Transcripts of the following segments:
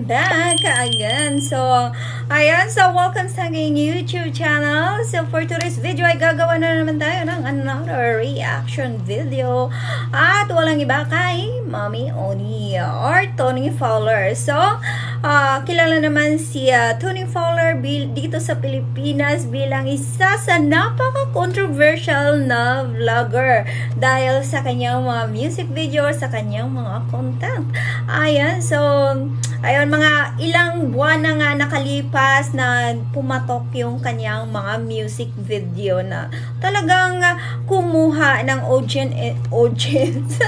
welcome back again. So, ayan. So, welcome sa aking YouTube channel. So, for today's video ay gagawa na naman tayo ng another reaction video. At walang iba kay Mommy Oni or Tony Fowler. So, kilala naman si Tony Fowler dito sa Pilipinas bilang isa sa napaka-controversial na vlogger dahil sa kanyang mga music video, sa kanyang mga content. Ayan, so, ayun, mga ilang buwan na nga nakalipas na pumatok yung kanyang mga music video na talagang kumuha ng audience.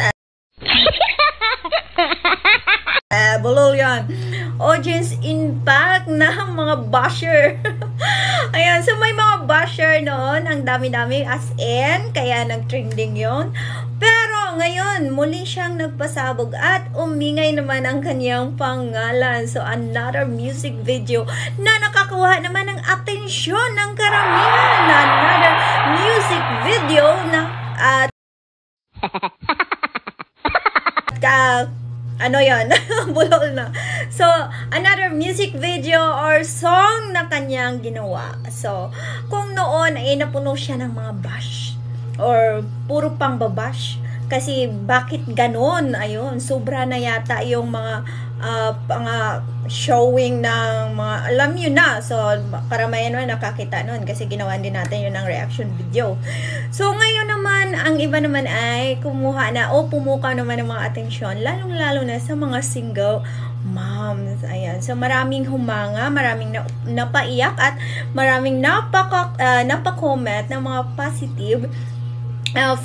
Bulol yan. Audience impact ng mga basher. Ayan, so may mga basher noon, ang dami-dami as in, kaya nag-trending yon. Pero ngayon, muli siyang nagpasabog at umingay naman ang kanyang pangalan. So, another music video na nakakuha naman ng atensyon ng karamihan. Another music video na ano yan? Bulol na. So, another music video or song na kanyang ginawa. So, kung noon ay napuno siya ng mga bash or puro pang babash, kasi bakit ganon? Ayun, sobra na yata yung mga showing ng mga, alam nyo na. So, karamayan naman nakakita nun kasi ginawa din natin yun ng reaction video. So, ngayon naman, ang iba naman ay kumuha na o pumukaw naman ng mga atensyon, lalong-lalo na sa mga single moms. Ayan. So, maraming humanga, maraming napaiyak at maraming napakomment ng mga positive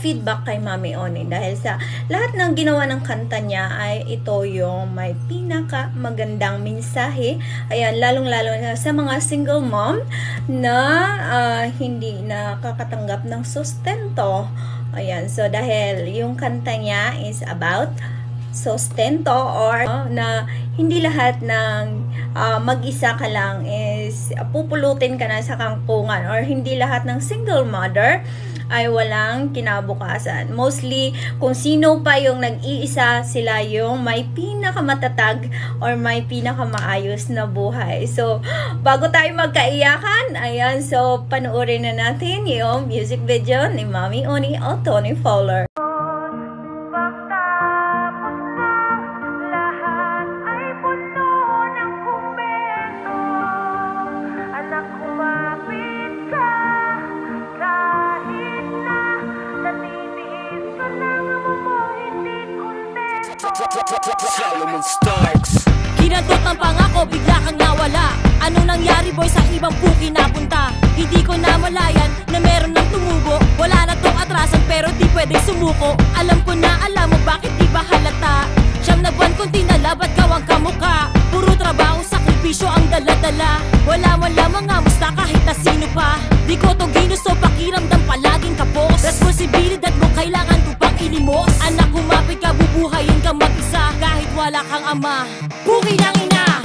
feedback kay Mommy Oni dahil sa lahat ng ginawa ng kanta niya ay ito yung may pinaka magandang mensahe. Ayan, lalong-lalo na sa mga single mom na hindi nakakatanggap ng sustento. Ayan, so dahil yung kanta niya is about sustento or na hindi lahat ng mag-isa ka lang is pupulutin ka na sa kangkungan or hindi lahat ng single mother ay walang kinabukasan. Mostly, kung sino pa yung nag-iisa, sila yung may pinakamatatag or may pinakamaayos na buhay. So, bago tayo magkaiyakan, ayan, so, panoorin na natin yung music video ni Mommy Oni o Tony Fowler. Solomon Starks. Kinantot ng pangako, bigla kang nawala. Ano nangyari boy, sa ibang puki napunta? Hindi ko namalayan na meron ng tumubo. Wala na tong atrasan pero di pwedeng sumuko. Alam ko na alam mo bakit di ba halata. Siyam na buwan kong tinala, ba't kawang kamuka? Puro trabaho, sakripisyo ang dala-dala. Wala man lamang amusta kahit na sino pa. Di ko to ginusto, pakiramdam palaging kapos. Responsibilidad mo kailangan ko pang ilimos. Anak, kumapit ka, bubuhayin ka mag-isa kahit wala kang ama. Puki ng ina.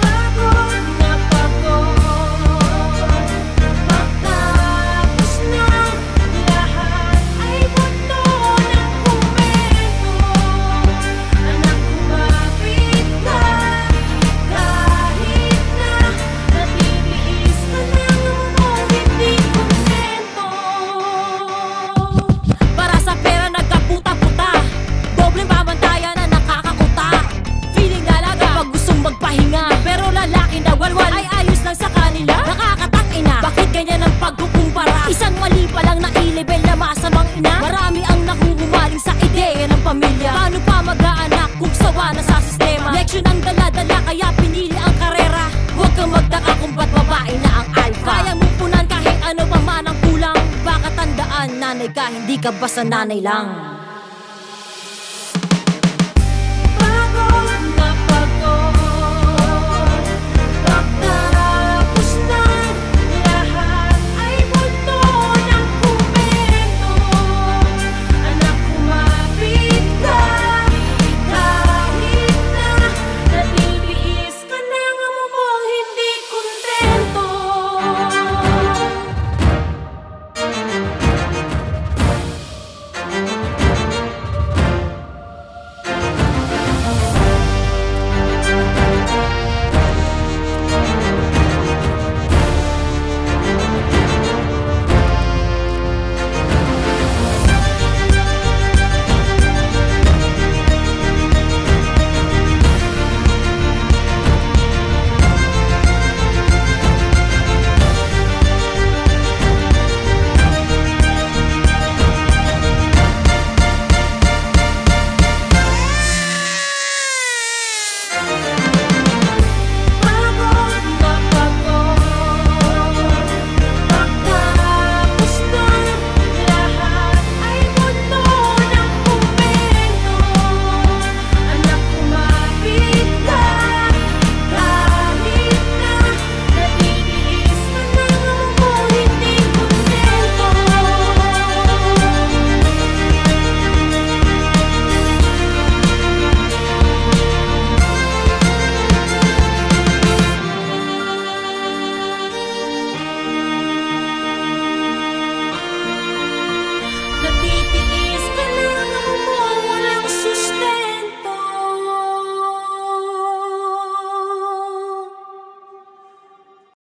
Pagod na pagod. Matapos na lahat ay buto ng komento. Anak, kumapit ka kahit na natitiis ka lang o hindi kontento. Para sa pera nagkaputa-puta, dobleng babantayan na nakakakuta. Feeling dalaga pag gustong magpahinga, pero lalaki na walwal ay ayos lang sa kanila. Nakakatangina, bakit ganyan ang pagkukumpara? Isang mali pa lang na i-level na masamang ina. Marami ang nakuhumaling sa ideya ng pamilya. Paano pa mag-aanak kung sawa na sa sistema? Leksyon ang dala-dala kaya pinili ang karera. Huwag kang magtaka kung ba't babae na ang alpha. Kaya mong punan kahit ano pa man ang kulang. Baka tandaan, nanay ka, hindi ka basta nanay lang.